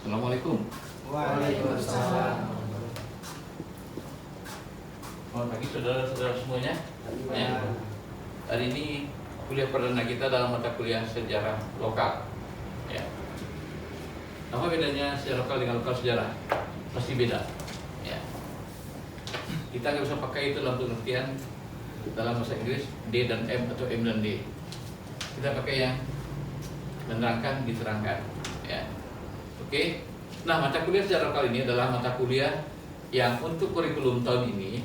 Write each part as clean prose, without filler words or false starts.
Assalamualaikum. Waalaikumsalam. Selamat pagi saudara-saudara semuanya. Ya. Hari ini kuliah perdana kita dalam mata kuliah sejarah lokal. Ya. Apa bedanya sejarah lokal dengan lokal sejarah? Pasti beda. Ya. Kita nggak bisa pakai itu dalam pengertian dalam bahasa Inggris D dan M atau M dan D. Kita pakai yang menerangkan, diterangkan. Ya. Oke. Nah, mata kuliah sejarah lokal ini adalah mata kuliah yang untuk kurikulum tahun ini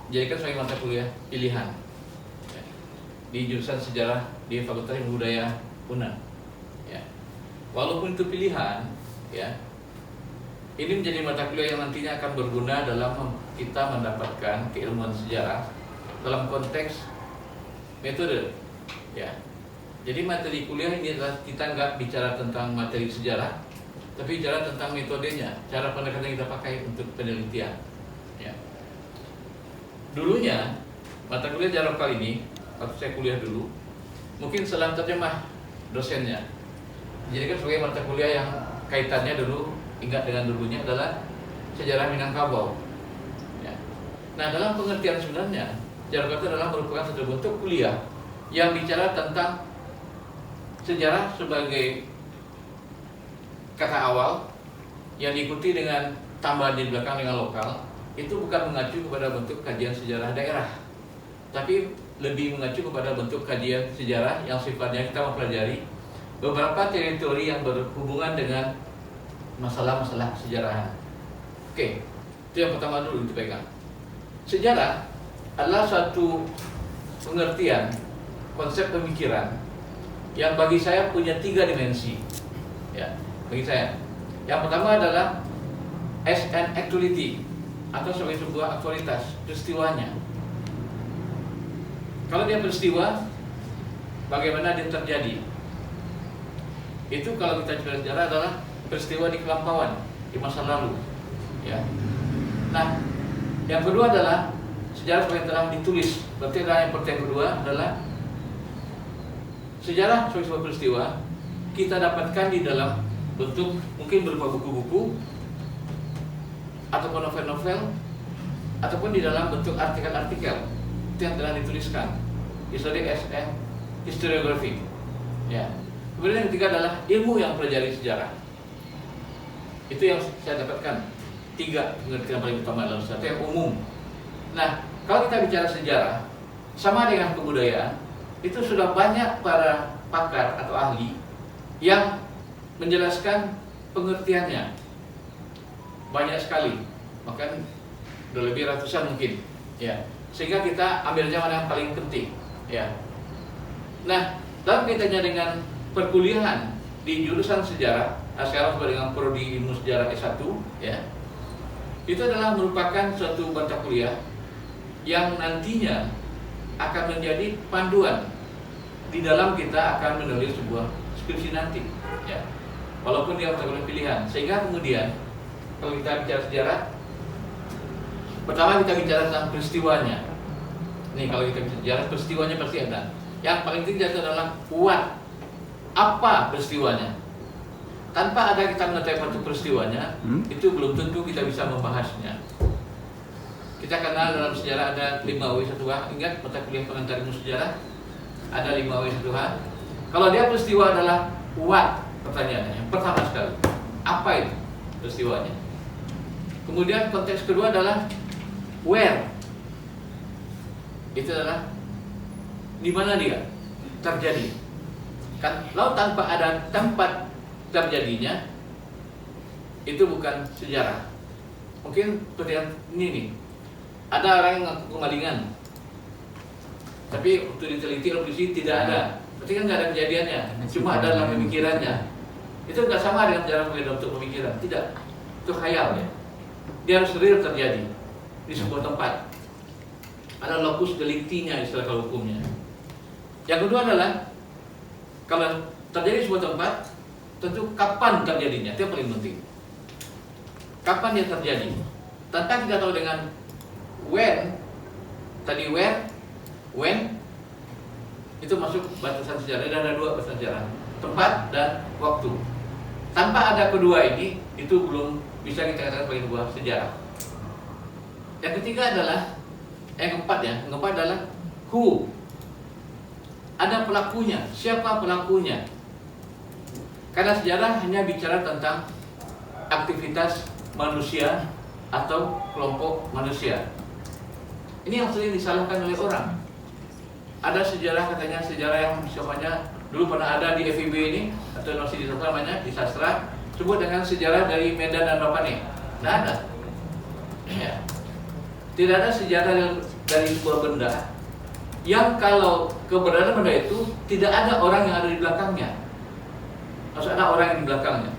dijadikan sebagai mata kuliah pilihan ya, di jurusan sejarah di Fakultas Ilmu Budaya UNAN. Ya. Walaupun itu pilihan, ya, ini menjadi mata kuliah yang nantinya akan berguna dalam kita mendapatkan keilmuan sejarah dalam konteks metode. Ya. Jadi materi kuliah ini adalah kita nggak bicara tentang materi sejarah, tapi bicara tentang metodenya, cara pendekatan yang kita pakai untuk penelitian. Ya. Dulunya mata kuliah sejarah lokal ini, waktu saya kuliah dulu, mungkin selang terjemah dosennya. Jadi kan sebagai mata kuliah yang kaitannya dulu, ingat dengan dulunya adalah sejarah Minangkabau. Ya. Nah, dalam pengertian sebenarnya, sejarah lokal itu adalah merupakan satu bentuk kuliah yang bicara tentang sejarah sebagai kata awal yang diikuti dengan tambahan di belakang dengan lokal. Itu bukan mengacu kepada bentuk kajian sejarah daerah, tapi lebih mengacu kepada bentuk kajian sejarah yang sifatnya kita mempelajari beberapa teritori yang berhubungan dengan masalah-masalah kesejarahan. Oke, itu yang pertama dulu dipegang. Sejarah adalah suatu pengertian konsep pemikiran yang bagi saya punya 3 dimensi. Ya, bagi saya. Yang pertama adalah as an actuality atau sebagai sebuah aktualitas, peristiwanya. Kalau dia peristiwa, bagaimana dia terjadi? Itu kalau kita bicara sejarah adalah peristiwa di kelampauan, di masa lalu. Ya. Nah, yang kedua adalah sejarah sebagai telah ditulis. Berarti yang kedua adalah sejarah sebagai sebuah peristiwa kita dapatkan di dalam bentuk mungkin berupa buku-buku ataupun novel-novel ataupun di dalam bentuk artikel-artikel itu yang telah dituliskan. History as a historiography. Ya. Kemudian yang ketiga adalah ilmu yang mempelajari sejarah. Itu yang saya dapatkan 3 pengertian paling utama dalam satu yang umum. Nah, kalau kita bicara sejarah sama dengan kebudayaan, itu sudah banyak para pakar atau ahli yang menjelaskan pengertiannya. Banyak sekali, bahkan udah lebih ratusan mungkin. Ya, sehingga kita ambilnya mana yang paling penting. Ya. Nah, dalam kaitannya dengan perkuliahan di jurusan sejarah, sekarang dengan prodi ilmu sejarah S1, ya, itu adalah merupakan suatu mata kuliah yang nantinya akan menjadi panduan di dalam kita akan menulis sebuah skripsi nanti, ya. Walaupun dia mata kuliah pilihan, sehingga kemudian kalau kita bicara sejarah, pertama kita bicara tentang peristiwanya. Nih, kalau kita bicara sejarah, peristiwanya pasti ada. Yang paling tinggi adalah what, apa peristiwanya. Tanpa ada kita mengetahui satu peristiwanya, itu belum tentu kita bisa membahasnya. Kita kenal dalam sejarah ada 5W1H. Ingat mata kuliah pengantar ilmu sejarah ada 5W1H. Kalau dia peristiwa adalah what, pertanyaannya yang pertama sekali, apa itu peristiwanya. Kemudian konteks kedua adalah where, itu adalah di mana dia terjadi. Kan, lalu tanpa ada tempat terjadinya, itu bukan sejarah. Mungkin seperti ini nih. Ada orang yang ngaku kemalingan, tapi waktu diteliti oleh polisi tidak ada. Berarti kan nggak ada kejadiannya, cuma ada dalam pemikirannya. Itu nggak sama dengan cara bentuk pemikiran, tidak. Itu khayal ya. Dia harus real terjadi di sebuah tempat. Ada locus delicti-nya istilah kalau hukumnya. Yang kedua adalah kalau terjadi di sebuah tempat, tentu kapan terjadinya, itu yang paling penting. Kapan dia terjadi? Tanpa kita tahu dengan when, tadi where, when, itu masuk batasan sejarah. Dan ada 2 batasan sejarah, tempat dan waktu. Tanpa ada kedua ini, itu belum bisa kita katakan sebagai sebuah sejarah. Yang ketiga adalah, yang keempat adalah who. Ada pelakunya, siapa pelakunya? Karena sejarah hanya bicara tentang aktivitas manusia atau kelompok manusia. Ini yang sering disalahkan oleh orang. Ada sejarah, katanya sejarah yang siapanya dulu pernah ada di FIB ini, atau masih di sastra namanya, di sastra, sebut dengan sejarah dari Medan dan Rapane. Tidak ada. Ya. Tidak ada sejarah dari sebuah benda yang kalau keberadaan benda itu tidak ada orang yang ada di belakangnya. Maksudnya ada orang yang di belakangnya.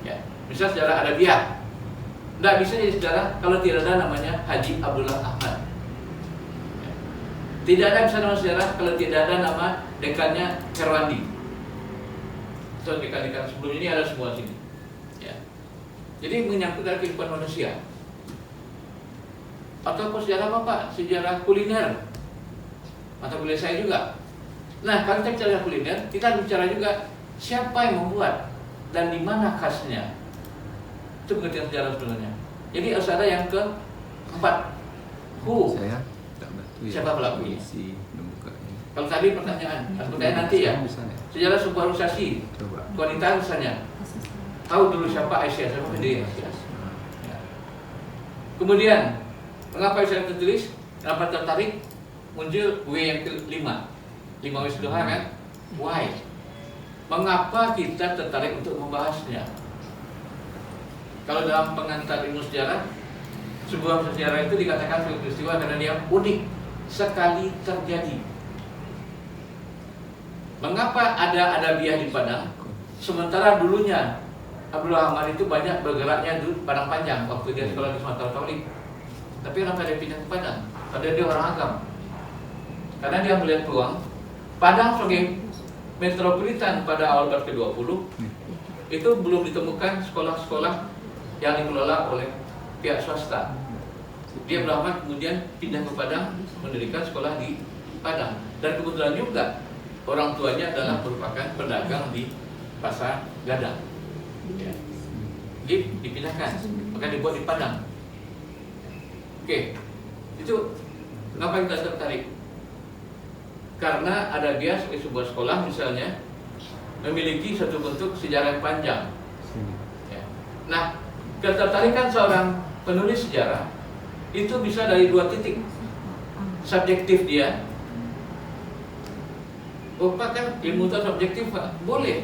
Ya. Misal sejarah Arabiah, tidak bisa jadi sejarah kalau tidak ada namanya Haji Abdullah Ahmad. Ya. Tidak ada bisa nama sejarah kalau tidak ada nama dekannya Herwandi. So, dekan-dekan sebelum ini ada semua sini. Ya. Jadi menyangkut dengan kehidupan manusia. Atau sejarah apa Pak? Sejarah kuliner. Mata kuliah saya juga. Nah, kalau kita bicara kuliner, kita bicara juga siapa yang membuat dan di mana khasnya. Itu pengertian sejarah sebenarnya. Jadi harus ada yang keempat, who. Saya tak bantu ya. Siapa pelakunya? Si membuka ini. Kalau tadi pertanyaan nanti ya. Bisa ya? Sejarah sebuah organisasi, Coba. wanita misalnya. Tahu dulu siapa Aisyah, siapa pendiri Aisyah. Ya. Kemudian, mengapa Aisyah tertulis? Kenapa tertarik? Muncul W yang kelima, 5 W sedoha kan? Why? Mengapa kita tertarik untuk membahasnya? Kalau dalam pengantar ilmu sejarah, sebuah sejarah itu dikatakan sebagai peristiwa karena dia unik sekali terjadi. Mengapa ada Adabiah di Padang? Sementara dulunya Abdullah Ahmad itu banyak bergeraknya di Padang Panjang waktu dia sekolah di Sumatera Taulik. Tapi kenapa dia pindah ke Padang? Padahal dia orang Agam. Karena dia melihat peluang Padang sebagai metropolitan pada awal abad ke-20 itu belum ditemukan sekolah-sekolah yang dikelola oleh pihak swasta. Dia berlama kemudian pindah ke Padang, mendirikan sekolah di Padang. Dan kebetulan juga orang tuanya adalah merupakan pedagang di Pasar Gadang. Ya. Jadi dipindahkan, maka dibuat di Padang. Oke, itu kenapa kita tertarik? Karena ada dia sebagai sebuah sekolah misalnya memiliki satu bentuk sejarah yang panjang. Ya. Nah, ketertarikan seorang penulis sejarah itu bisa dari dua titik. Subjektif dia. Oh, Pak, kan ilmu itu subjektif, Pak? Boleh.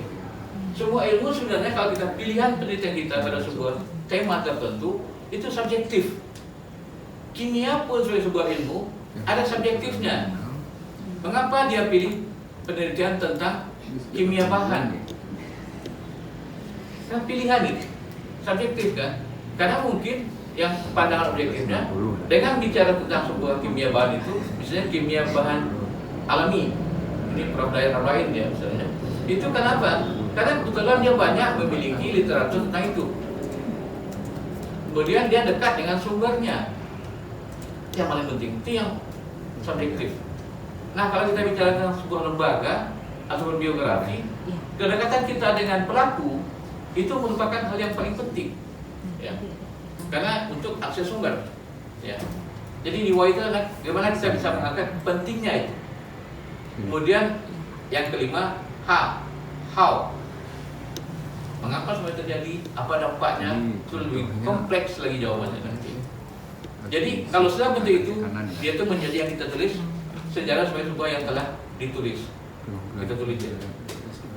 Semua ilmu sebenarnya kalau kita pilihan penelitian kita pada sebuah tema tertentu itu subjektif. Kimia pun sebagai sebuah ilmu ada subjektifnya. Mengapa dia pilih penelitian tentang kimia bahan? Kan pilihan itu subjektif kan? Karena mungkin yang pandangan objektifnya dengan bicara tentang sebuah kimia bahan itu, misalnya kimia bahan alami, ini Prof. Daerah lain ya misalnya. Itu kenapa? Karena kebetulan dia banyak memiliki literatur tentang itu. Kemudian dia dekat dengan sumbernya. Yang paling penting itu yang subjektif. Nah, kalau kita bicara tentang sebuah lembaga ataupun biografi, kedekatan kita dengan pelaku itu merupakan hal yang paling penting, ya. Karena untuk akses sumber, ya. Jadi di itu adalah bagaimana kita bisa mengangkat pentingnya itu. Kemudian yang kelima, how. Mengapa semua terjadi? Apa dampaknya? Itu lebih kompleks lagi jawabannya nanti. Jadi kalau sudah bentuk itu, dia itu menjadi yang kita tulis sejarah sebagai sebuah yang telah ditulis. Kita tulis ya.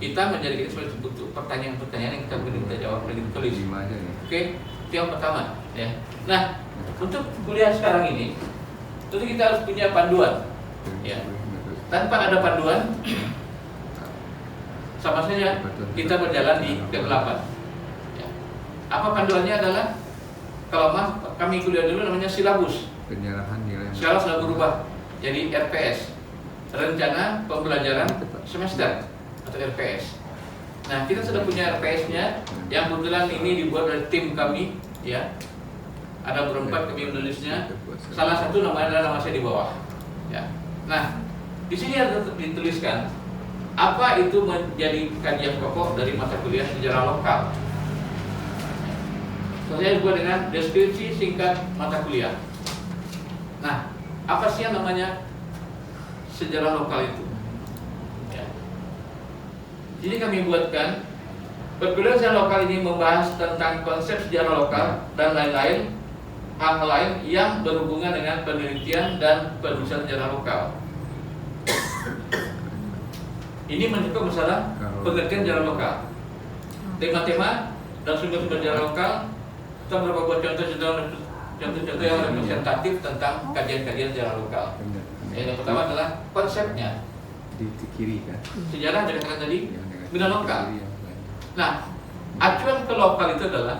Kita menjadi sebagai bentuk pertanyaan-pertanyaan yang kita beri kita jawab dan kita tulis. Oke, itu yang pertama. Ya. Nah, untuk kuliah sekarang ini, tentu kita harus punya panduan. Ya. Tanpa ada panduan, sama saja kita berjalan di ke-8. Ya. Apa panduannya adalah kalau kami kuliah dulu namanya silabus. Penyerahan nilai. Sekarang sudah berubah jadi RPS, rencana pembelajaran semester atau RPS. Nah, kita sudah punya RPS-nya yang kebetulan ini dibuat oleh tim kami, ya. Ada berempat kami menulisnya. Salah satu namanya adalah nama saya di bawah. Ya. Nah, di sini ada dituliskan apa itu menjadi kajian pokok dari mata kuliah sejarah lokal. Saya buat dengan deskripsi singkat mata kuliah. Nah, apa sih yang namanya sejarah lokal itu? Ya. Jadi kami buatkan perkuliahan sejarah lokal ini membahas tentang konsep sejarah lokal dan lain-lain hal lain yang berhubungan dengan penelitian dan penulisan sejarah lokal. Ini mencakup masalah pengertian sejarah lokal, tema-tema dan sumber-sumber sejarah lokal, serta beberapa buat contoh-contoh yang representatif tentang kajian-kajian sejarah lokal. Yang pertama adalah konsepnya. Di kiri kan. Sejarah dikatakan tadi Yang dengan bidang lokal. kiri yang lain. Nah, acuan ke lokal itu adalah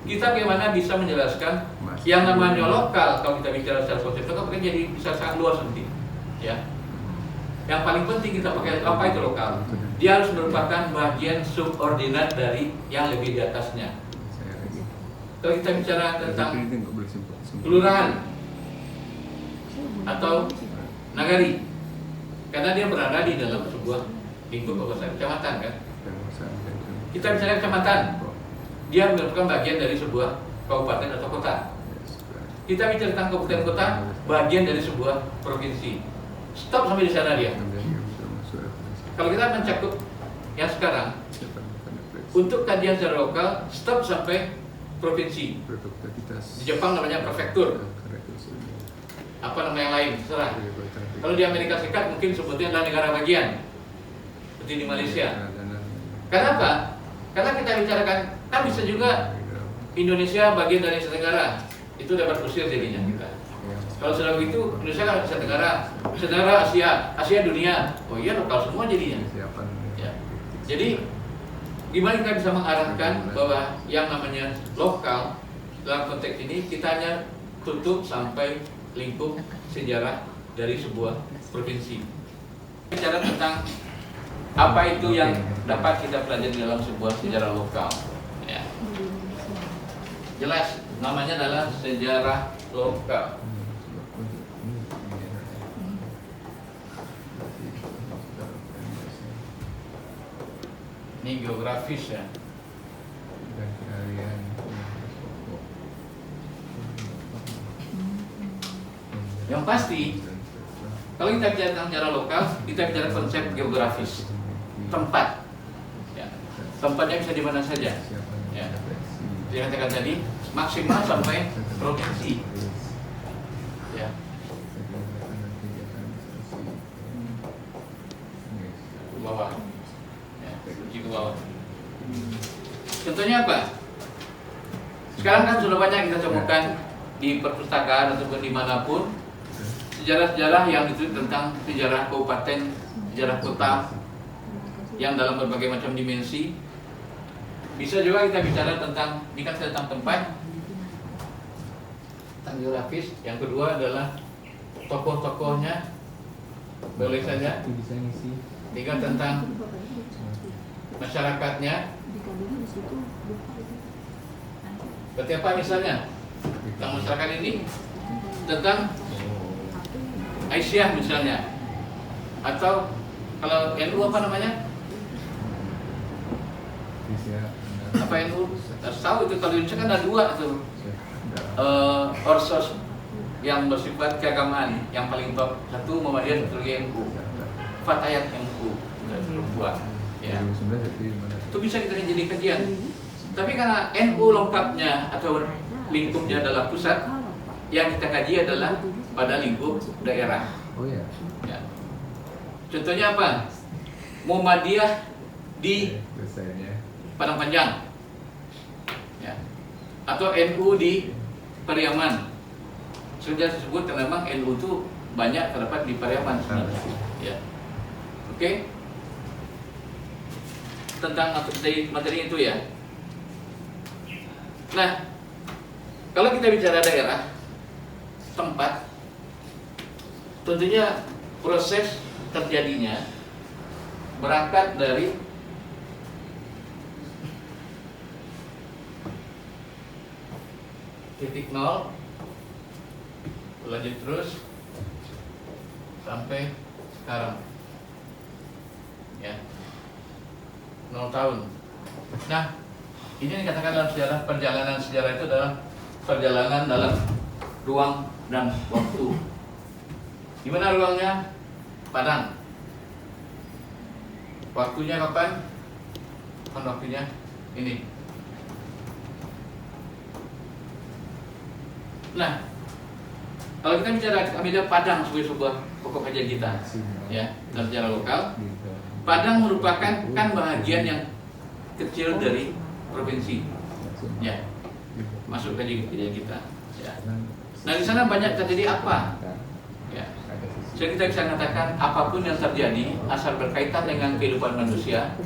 kita bagaimana bisa menjelaskan Mas. yang namanya lokal. Kalau kita bicara secara konsep lokal, kan jadi bisa sangat luas nanti, ya. Yang paling penting kita pakai apa itu lokal? Dia harus merupakan bagian subordinat dari yang lebih di atasnya. Saya lagi. Kalau kita bicara tentang Itu nggak boleh simpel. kelurahan atau nagari, karena dia berada di dalam sebuah lingkup kecamatan, kan? Kita bicara kecamatan, dia merupakan bagian dari sebuah kabupaten atau kota. Kita bicara tentang kabupaten kota, bagian dari sebuah provinsi. Stop sampai di sana dia. Kalau kita mencakup yang sekarang, untuk kajian secara lokal, stop sampai provinsi. Di Jepang namanya prefektur. Apa nama yang lain? Terserah. Kalau di Amerika Serikat mungkin sebutnya adalah negara bagian, seperti di Malaysia. Kenapa? Karena kita bicarakan, kan bisa juga Indonesia bagian dari Asia Tenggara. Itu dapat kusir jadinya kita. Kalau sudah begitu, Indonesia kan Asia Tenggara, Asia Tenggara Asia dunia. Oh iya, lokal semua jadinya. Ya. Jadi gimana kita bisa mengarahkan bahwa yang namanya lokal dalam konteks ini kita hanya tutup sampai lingkup sejarah dari sebuah provinsi. Bicara tentang apa itu yang dapat kita pelajari dalam sebuah sejarah lokal. Ya. Jelas, namanya adalah sejarah lokal. Ini geografis ya. Yang pasti, kalau kita bicara tentang sejarah lokal, kita bicara konsep geografis, tempat. Ya. Tempatnya bisa di mana saja. Ya. Saya katakan tadi, maksimal sampai provinsi. Ya. Ke bawah. Ya, pergi ke bawah. Contohnya apa? Sekarang kan sudah banyak kita temukan di perpustakaan ataupun dimanapun sejarah-sejarah yang itu tentang sejarah kabupaten, sejarah kota yang dalam berbagai macam dimensi. Bisa juga kita bicara tentang, ini kan tentang tempat, tentang geografis. Yang kedua adalah tokoh-tokohnya, boleh saja. Tiga tentang masyarakatnya. Seperti apa misalnya? Tentang masyarakat ini, tentang Aisyah misalnya, atau kalau NU apa namanya? Apa NU? Tahu itu kalau Indonesia kan ada dua tuh. Orsos yang bersifat keagamaan yang paling top, satu Muhammadiyah, satu lagi NU. Fatayat NU perempuan. Ya. Itu bisa kita jadi kajian. Tapi karena NU lengkapnya atau lingkupnya adalah pusat, yang kita kaji adalah pada lingkup daerah. Oh ya. Ya. Contohnya apa? Muhammadiyah di Padang Panjang, ya. Atau NU di Pariaman. Sudah disebut karena memang NU itu banyak terdapat di Pariaman sebenarnya. Ya. Oke. Tentang materi itu ya. Nah, kalau kita bicara daerah, tempat, tentunya proses terjadinya berangkat dari titik nol, lanjut terus sampai sekarang. ya, 0 tahun. Nah, ini yang dikatakan dalam sejarah, perjalanan sejarah itu adalah perjalanan dalam ruang dan waktu. Di mana ruangnya? Padang. Waktunya kapan? Kan waktunya ini. Nah, kalau kita bicara ambil Padang sebagai sebuah pokok kajian kita, ya, dalam sejarah lokal, Padang merupakan kan bahagian yang kecil dari provinsi, ya, masuk kajian kita. Ya. Nah, di sana banyak terjadi apa? Ya. Jadi kita bisa katakan apapun yang terjadi asal berkaitan dengan kehidupan manusia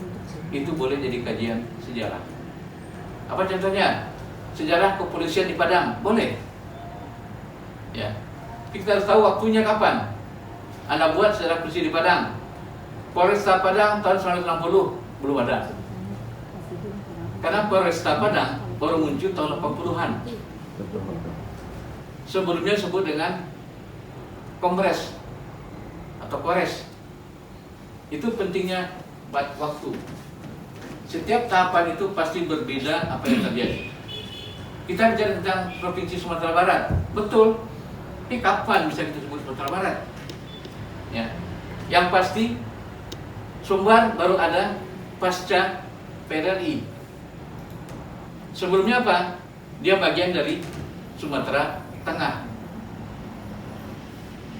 itu boleh jadi kajian sejarah. Apa contohnya? Sejarah kepolisian di Padang boleh. Ya. Kita harus tahu waktunya kapan. Anda buat sejarah polisi di Padang. Polresta Padang tahun 1960 belum ada. Karena Polresta Padang baru muncul tahun 80-an. Sebelumnya disebut dengan Kongres atau Kores. Itu pentingnya waktu. Setiap tahapan itu pasti berbeda apa yang terjadi. Kita bicara tentang Provinsi Sumatera Barat, betul. Tapi kapan bisa kita sebut Sumatera Barat? Ya. Yang pasti Sumbar baru ada pasca PRRI. Sebelumnya apa? Dia bagian dari Sumatera Tengah.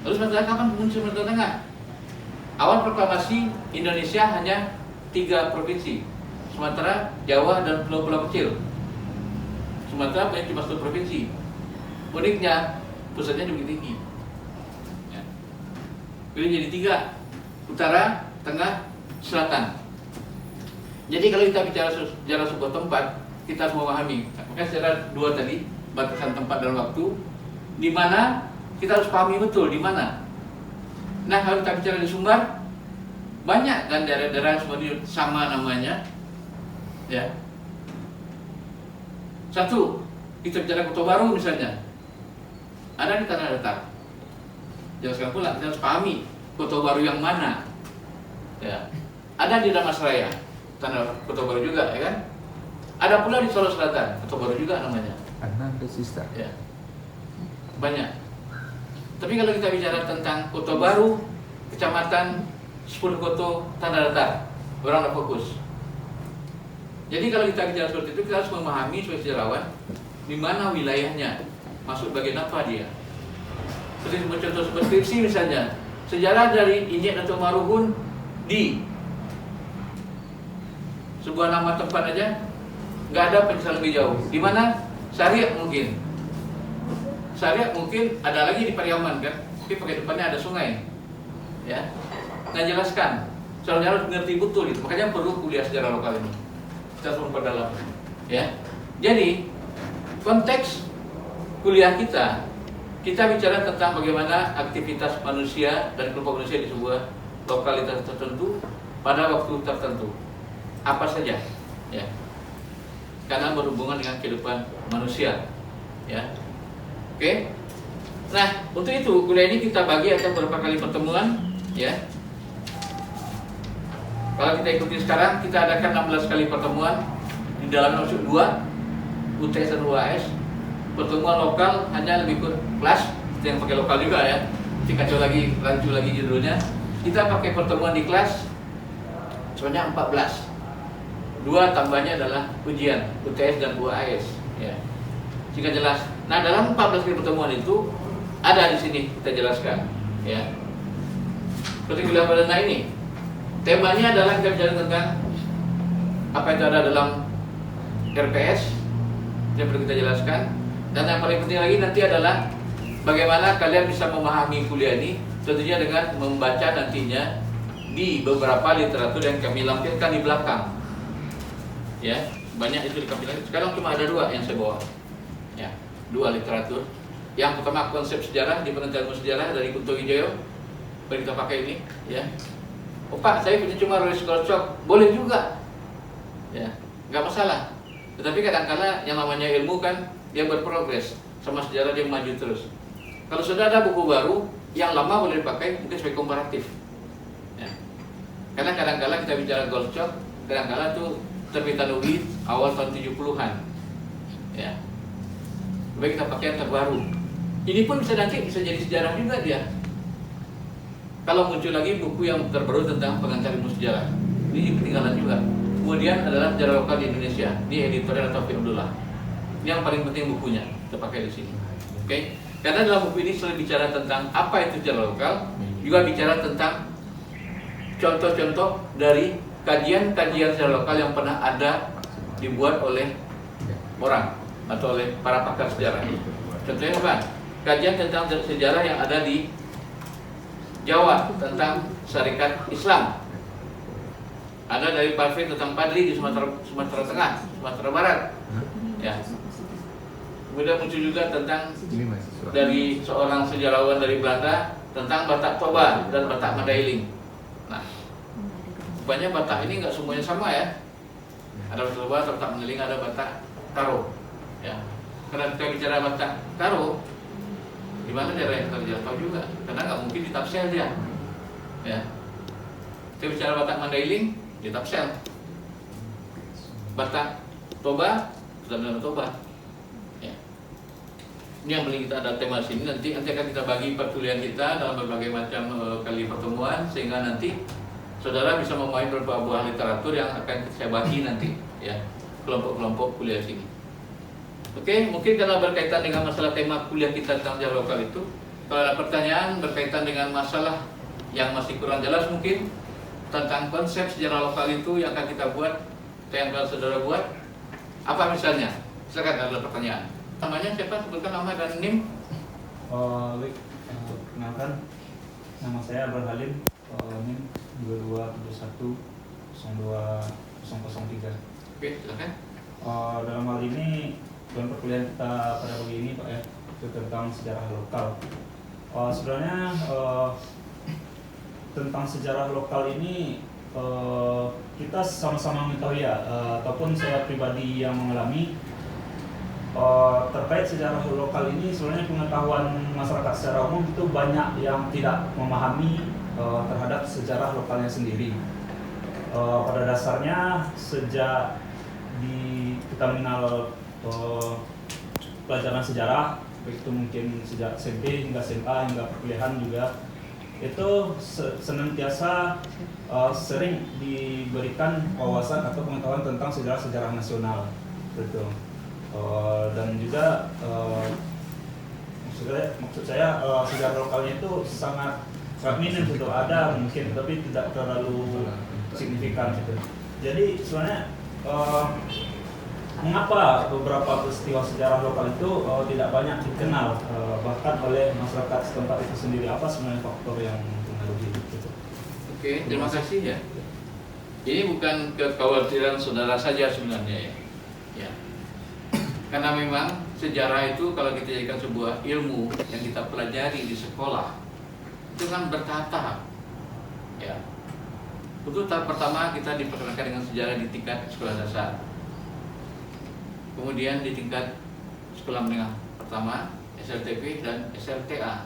Lalu Sumatera kapan muncul Sumatera Tengah? Awal proklamasi Indonesia hanya 3 provinsi, Sumatera, Jawa, dan pulau-pulau kecil. Sumatera punya cuma 1 provinsi. Uniknya pusatnya di Bukit Tinggi. Ya. Pilih jadi 3, utara, tengah, selatan. Jadi kalau kita bicara sejarah sebuah tempat, kita harus memahami. Makanya sejarah 2 tadi, batasan tempat dan waktu, di mana kita harus pahami betul di mana. Nah, kalau kita bicara di Sumbar, banyak kan daerah-daerah semuanya sama namanya, ya. Satu, kita bicara Kota Baru misalnya, ada di Tanah Datar. Jelaskan pula, kita harus pahami Kota Baru yang mana. Ya. Ada di Damasraya, Kota Baru juga, ya kan? Ada pula di Solo Selatan, Kota Baru juga namanya. Ananda Sista. Ya. Banyak. Tapi kalau kita bicara tentang Kota Baru, kecamatan 10 Koto, Tanah Datar, orang tak fokus. Jadi kalau kita bicara seperti itu, kita harus memahami sebagai sejarawan di mana wilayahnya, masuk bagian apa dia. Seperti contoh seperti misalnya, sejarah dari Injek Dato' Maruhun di sebuah nama tempat aja nggak ada penjelasan lebih jauh. Di mana? Syariah mungkin. Syariah mungkin ada lagi di Pariaman kan, tapi pakai depannya ada sungai. Ya. Nah, jelaskan. Soalnya harus ngerti betul itu. Makanya perlu kuliah sejarah lokal ini. Kita harus memperdalam. Ya. Jadi, konteks kuliah kita bicara tentang bagaimana aktivitas manusia dan kelompok manusia di sebuah lokalitas tertentu pada waktu tertentu. Apa saja, ya. Karena berhubungan dengan kehidupan manusia, ya. Oke. Nah, untuk itu kuliah ini kita bagi atas beberapa kali pertemuan, ya. Kalau kita ikuti sekarang, kita adakan 16 kali pertemuan. Di dalam masuk 2 UTS dan UAS. Pertemuan lokal hanya lebih kelas, yang pakai lokal juga ya. Kacau lagi, rancu lagi judulnya. Kita pakai pertemuan di kelas sebanyak 14. 2 tambahnya adalah ujian UTS dan UAS, ya. Jika jelas. Nah, dalam 14 kali pertemuan itu ada di sini kita jelaskan, ya. Seperti kuliah perdana ini, temanya adalah kita bicara tentang apa yang ada dalam RPS yang perlu kita jelaskan. Dan yang paling penting lagi nanti adalah bagaimana kalian bisa memahami kuliah ini, tentunya dengan membaca nantinya di beberapa literatur yang kami lampirkan di belakang. Ya, banyak itu di kami. Sekarang cuma ada 2 yang saya bawa. Ya, 2 literatur. Yang pertama konsep sejarah di penelitian ilmu sejarah dari Kunto Wijaya. Boleh kita pakai ini, ya. Oh Pak, saya punya cuma Royce Gottschalk. Boleh juga. Ya, nggak masalah. Tetapi kadang-kala yang namanya ilmu kan dia berprogres, sama sejarah dia maju terus. Kalau sudah ada buku baru, yang lama boleh dipakai mungkin sebagai komparatif. Ya. Karena kadang-kadang kita bicara Goldstock, kadang-kadang tuh terbitan UI awal tahun 70-an. Ya. Baik kita pakai yang terbaru. Ini pun bisa jadi sejarah juga dia. Kalau muncul lagi buku yang terbaru tentang pengantar ilmu sejarah, ini ketinggalan juga. Kemudian adalah sejarah lokal di Indonesia, di editorial Taufik Abdullah. Ini yang paling penting bukunya, kita pakai di sini. Oke? Karena dalam buku ini selalu bicara tentang apa itu sejarah lokal, juga bicara tentang contoh-contoh dari kajian-kajian sejarah lokal yang pernah ada dibuat oleh orang atau oleh para pakar sejarah. Contohnya apa? Kajian tentang sejarah yang ada di Jawa tentang syarikat Islam. Ada dari Parfait tentang Padri di Sumatera Tengah, Sumatera Barat. Ya. Kemudian muncul juga tentang dari seorang sejarawan dari Belanda tentang Batak Toba dan Batak Mandailing. Nah, rupanya Batak ini nggak semuanya sama ya. Ada Batak Toba, ada Batak Mandailing, ada Batak Karo. Ya. Karena kita bicara Batak Karo, di mana daerah yang kita tidak tahu juga, karena nggak mungkin ditafsir dia. Ya. Kita bicara Batak Mandailing, ditafsir. Batak Toba, sudah benar Toba. Ya. Ini yang paling kita ada tema sini. Nanti akan kita bagi perkuliahan kita dalam berbagai macam kali pertemuan, sehingga nanti saudara bisa memahami beberapa buah literatur yang akan saya bagi nanti, ya, kelompok-kelompok kuliah sini. Oke, mungkin karena berkaitan dengan masalah tema kuliah kita tentang sejarah lokal itu, kalau ada pertanyaan berkaitan dengan masalah yang masih kurang jelas mungkin tentang konsep sejarah lokal itu yang akan kita buat, yang akan saudara buat, apa misalnya? Silakan ada pertanyaan. Namanya siapa? Sebutkan nama dan NIM. Kenalkan, nama saya Abdul Halim, NIM 22710203. Oke, silakan. Dalam hal ini dalam perkuliahan kita pada pagi ini Pak ya, itu tentang sejarah lokal. Sebenarnya tentang sejarah lokal ini kita sama-sama mengetahui ya, ataupun saya pribadi yang mengalami terkait sejarah lokal ini. Sebenarnya pengetahuan masyarakat secara umum itu banyak yang tidak memahami terhadap sejarah lokalnya sendiri. Pada dasarnya sejak kita mengenal pelajaran sejarah, baik itu mungkin sejak SMP hingga SMA hingga perkuliahan juga, itu senantiasa sering diberikan wawasan atau pengetahuan tentang sejarah-sejarah nasional, betul. Dan juga maksud saya sejarah lokalnya itu sangat minim, gitu. Ada mungkin tapi tidak terlalu signifikan gitu. Jadi sebenarnya mengapa beberapa peristiwa sejarah lokal itu tidak banyak dikenal bahkan oleh masyarakat setempat itu sendiri? Apa sebenarnya faktor yang mempengaruhi itu? Oke, terima kasih ya. Ini bukan kekhawatiran saudara saja sebenarnya ya. Ya. Karena memang sejarah itu kalau kita jadikan sebuah ilmu yang kita pelajari di sekolah, itu kan bertahap. Ya. Untuk tahap pertama kita diperkenalkan dengan sejarah di tingkat sekolah dasar. Kemudian di tingkat sekolah menengah pertama, SLTP dan SLTA.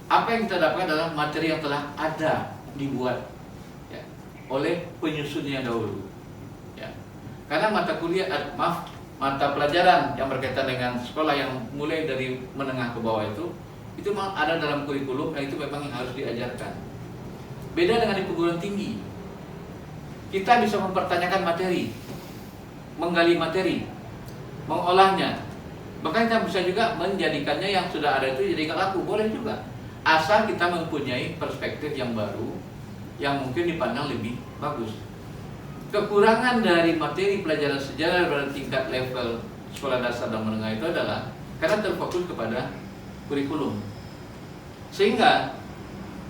Apa yang kita dapatkan adalah materi yang telah ada dibuat ya, oleh penyusunnya dahulu. Ya. Karena mata pelajaran yang berkaitan dengan sekolah yang mulai dari menengah ke bawah itu memang ada dalam kurikulum, dan itu memang yang harus diajarkan. Beda dengan di perguruan tinggi. Kita bisa mempertanyakan materi, menggali materi, mengolahnya, bahkan kita bisa juga menjadikannya yang sudah ada itu jadi nggak laku, boleh juga, asal kita mempunyai perspektif yang baru yang mungkin dipandang lebih bagus. Kekurangan dari materi pelajaran sejarah pada tingkat level sekolah dasar dan menengah itu adalah karena terfokus kepada kurikulum, sehingga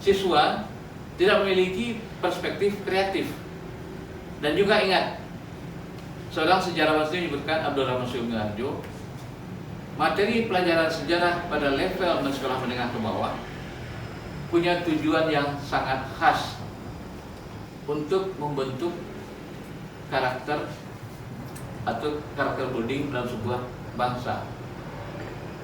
siswa tidak memiliki perspektif kreatif. Dan juga ingat, seorang sejarawan sendiri menyebutkan, Abdul Rahman Sumiharjo, materi pelajaran sejarah pada level sekolah menengah ke bawah punya tujuan yang sangat khas untuk membentuk karakter atau karakter building dalam sebuah bangsa.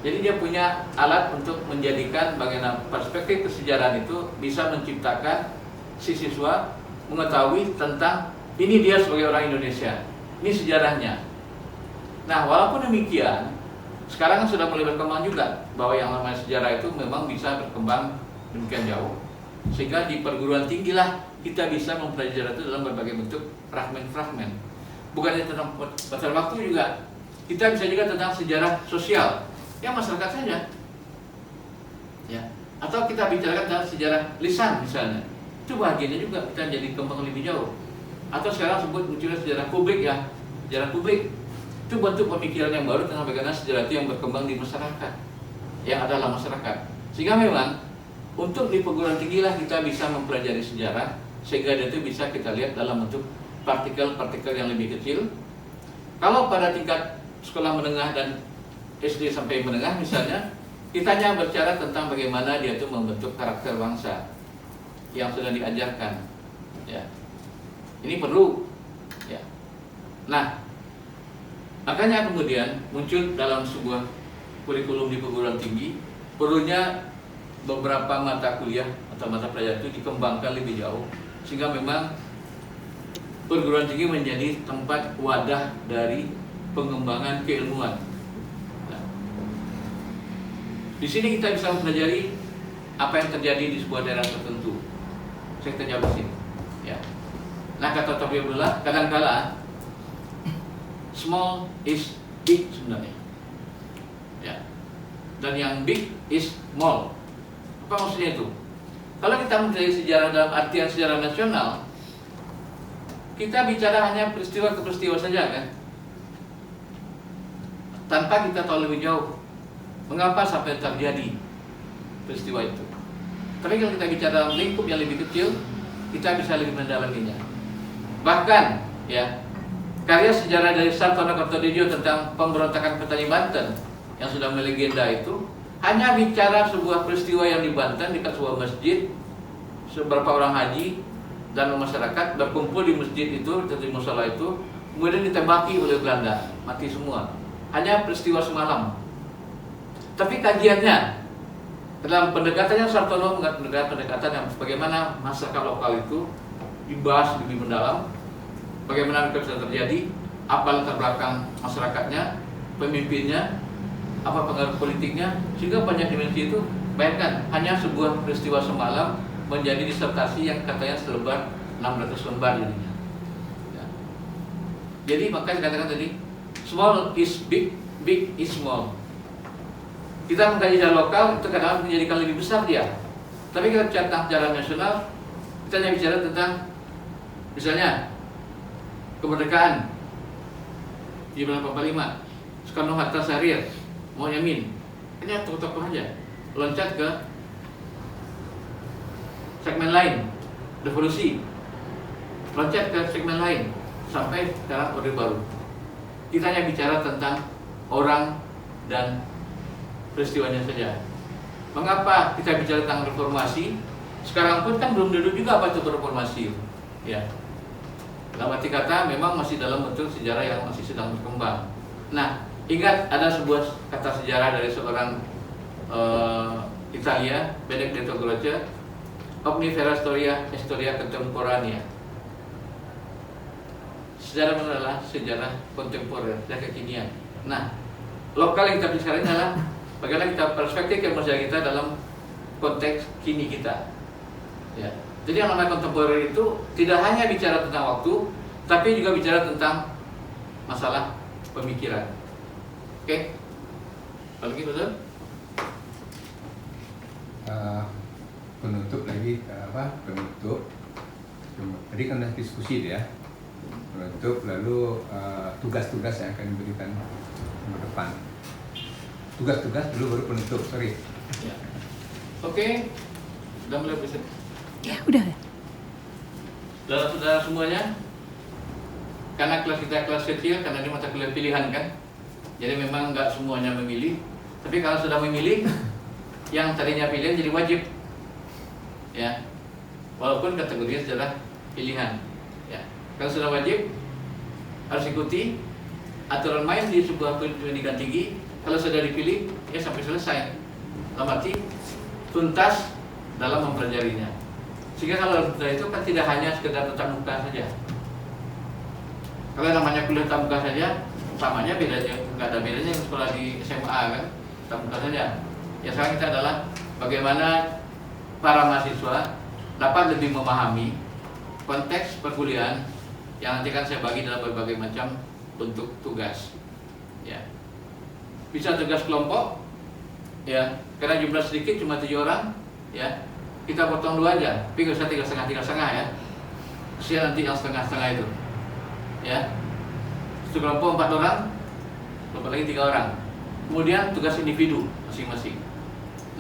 Jadi dia punya alat untuk menjadikan bagaimana perspektif kesejarahan itu bisa menciptakan si siswa mengetahui tentang ini dia sebagai orang Indonesia, ini sejarahnya. Nah, walaupun demikian, sekarang sudah mulai berkembang juga bahwa yang namanya sejarah itu memang bisa berkembang demikian jauh, sehingga di perguruan tinggi lah kita bisa mempelajari sejarah itu dalam berbagai bentuk fragmen-fragmen. Bukan hanya tentang batas waktu juga, kita bisa juga tentang sejarah sosial, yang masyarakat saja, ya. Atau kita bicarakan tentang sejarah lisan misalnya, itu bagiannya juga kita jadi kembang lebih jauh. Atau sekarang sebut munculnya sejarah publik ya, sejarah publik itu bentuk pemikiran yang baru tentang bagaimana sejarah itu yang berkembang di masyarakat, yang ada dalam masyarakat. Sehingga memang untuk di perguruan tinggi lah kita bisa mempelajari sejarah, sehingga itu bisa kita lihat dalam bentuk partikel-partikel yang lebih kecil. Kalau pada tingkat sekolah menengah dan SD sampai menengah misalnya, kita hanya berbicara tentang bagaimana dia itu membentuk karakter bangsa yang sudah diajarkan, ya. Ini perlu, ya. Nah, makanya kemudian muncul dalam sebuah kurikulum di perguruan tinggi perlunya beberapa mata kuliah atau mata pelajaran itu dikembangkan lebih jauh, sehingga memang perguruan tinggi menjadi tempat wadah dari pengembangan keilmuan. Nah, di sini kita bisa mempelajari apa yang terjadi di sebuah daerah tertentu. Saya jawab di sini, ya. Nah, kata Tobi Abdullah, kadang-kala small is big sebenarnya, ya. Dan yang big is small. Apa maksudnya itu? Kalau kita mempelajari sejarah dalam artian sejarah nasional, kita bicara hanya peristiwa ke peristiwa saja kan, tanpa kita tahu lebih jauh mengapa sampai terjadi peristiwa itu. Tapi kalau kita bicara dalam lingkup yang lebih kecil, kita bisa lebih mendalaminya. Bahkan, ya, karya sejarah dari Sartono Kertodjojo tentang pemberontakan petani Banten yang sudah melegenda itu hanya bicara sebuah peristiwa yang di Banten dekat sebuah masjid, beberapa orang haji dan masyarakat berkumpul di masjid itu, di musola itu, kemudian ditembaki oleh Belanda, mati semua. Hanya peristiwa semalam. Tapi kajiannya dalam pendekatannya Sartono menggunakan pendekatan yang bagaimana masyarakat lokal itu dibahas lebih mendalam, bagaimana itu bisa terjadi, apa latar belakang masyarakatnya, pemimpinnya, apa pengaruh politiknya, sehingga banyak dimensi itu. Bayangkan hanya sebuah peristiwa semalam menjadi disertasi yang katanya selebar 600 lembar jadinya. Ya. Jadi makanya dikatakan tadi small is big, big is small. Kita mengkaji sejarah lokal itu kadang-kadang menjadikan lebih besar dia. Tapi kita bicara tentang sejarah nasional, kita hanya bicara tentang misalnya kemerdekaan di bulan 45, Soekarno-Hatta, Syahrir, Mohyamin, ini tokoh-tokoh aja. Loncat ke segmen lain, revolusi, loncat ke segmen lain, sampai sekarang Orde Baru. Kita hanya bicara tentang orang dan peristiwanya saja. Mengapa kita bicara tentang reformasi? Sekarang pun kan belum duduk juga apa itu reformasi, ya. Dalam arti kata memang masih dalam bentuk sejarah yang masih sedang berkembang. Nah, ingat ada sebuah kata sejarah dari seorang Italia, Benedetto Croce, Omnifera Historia Contemporanea. Sejarah adalah sejarah kontemporer, sejarah kekinian. Nah, lokal yang kita bicara adalah bagaimana kita perspektifkan masyarakat kita dalam konteks kini kita. Ya. Jadi yang namanya kontemporer itu tidak hanya bicara tentang waktu, tapi juga bicara tentang masalah pemikiran. Oke? Kalau gitu, betul? Penutup lagi penutup. Tadi kan sudah diskusi ya. Penutup lalu tugas-tugas yang akan diberikan ke depan. Tugas-tugas dulu baru penutup, sorry. Ya. Oke. Sudah mulai bisa. Ya, udah. Saudara-saudara semuanya, karena kelas kita kelas kecil, karena ini mata kuliah pilihan kan, jadi memang nggak semuanya memilih. Tapi kalau sudah memilih, yang tadinya pilihan jadi wajib, ya, walaupun kategorinya sejarah pilihan. Ya, kalau sudah wajib harus ikuti aturan main di sebuah pendidikan tinggi. Kalau sudah dipilih, ya sampai selesai. Dalam arti tuntas dalam mempelajarinya. Sehingga kalau dalam kuliah itu kan tidak hanya sekedar tatap muka saja. Kalau namanya kuliah tatap muka saja, samanya bedanya nggak ada bedanya dengan sekolah di SMA kan, tatap muka saja. Ya sekarang kita adalah bagaimana para mahasiswa dapat lebih memahami konteks perkuliahan yang nanti kan saya bagi dalam berbagai macam bentuk tugas. Ya, bisa tugas kelompok, ya karena jumlah sedikit cuma 7 orang, ya kita potong 2 aja, tapi nggak usah 3,5 ya. Kesian nanti yang setengah-setengah itu, ya. Satu kelompok 4 orang, kelompok lagi 3 orang. Kemudian tugas individu masing-masing.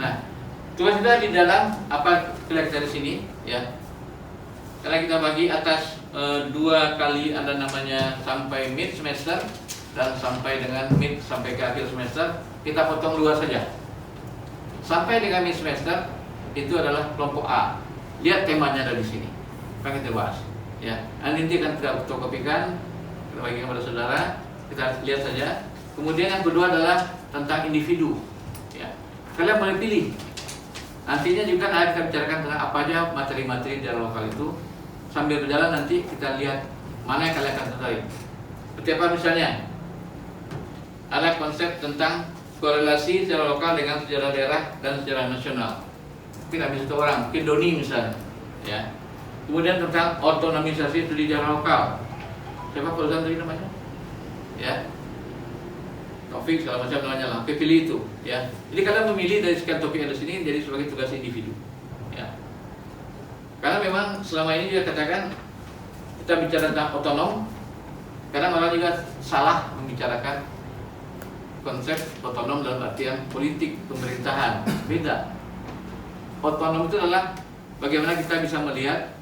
Nah, tugas kita di dalam apa kita di sini, ya. Karena kita bagi atas 2 kali ada namanya sampai mid semester dan sampai dengan mid sampai ke akhir semester, kita potong 2 saja. Sampai dengan mid semester itu adalah kelompok A. Lihat temanya ada di sini. Akan kita bahas, ya. Nanti akan kita fotokopikan, kita bagikan kepada saudara, kita lihat saja. Kemudian yang kedua adalah tentang individu, ya. Kalian boleh pilih. Nantinya juga kita bicarakan tentang apa aja materi-materi di dalam lokal itu. Sambil berjalan nanti kita lihat mana yang kalian akan tertarik. Seperti apa misalnya? Ada konsep tentang korelasi secara lokal dengan sejarah daerah dan sejarah nasional. Mungkin habis itu orang, mungkin Doni misalnya, ya. Kemudian tentang otonomisasi studi sejarah lokal. Siapa Fauzan tadi namanya? Ya. Taufik segala macam namanya lah. Oke, pilih itu, ya. Jadi kalian memilih dari sekian topik yang ada di sini jadi sebagai tugas individu, ya. Karena memang selama ini juga katakan kita bicara tentang otonom, kadang orang juga salah membicarakan konsep otonom dalam artian politik pemerintahan. Beda. Otonom itu adalah bagaimana kita bisa melihat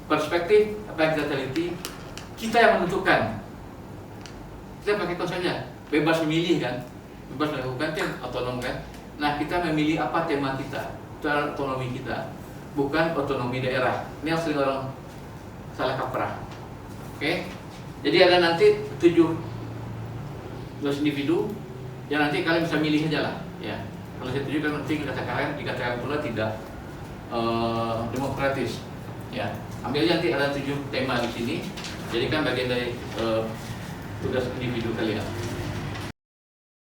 perspektif apa yang kita teliti, kita yang menentukan. Kita pakai konsepnya bebas memilih kan, bebas melakukan kan otonom kan. Nah kita memilih apa tema kita, itu adalah otonomi kita, bukan otonomi daerah. Ini yang sering orang salah kaprah. Oke, jadi ada nanti 7 individu yang nanti kalian bisa milih aja lah, ya. Kalau saya tunjukkan nanti dikatakan pula tidak demokratis, ya. Ambil aja nanti ada 7 tema di sini, jadikan bagian dari tugas individu kalian.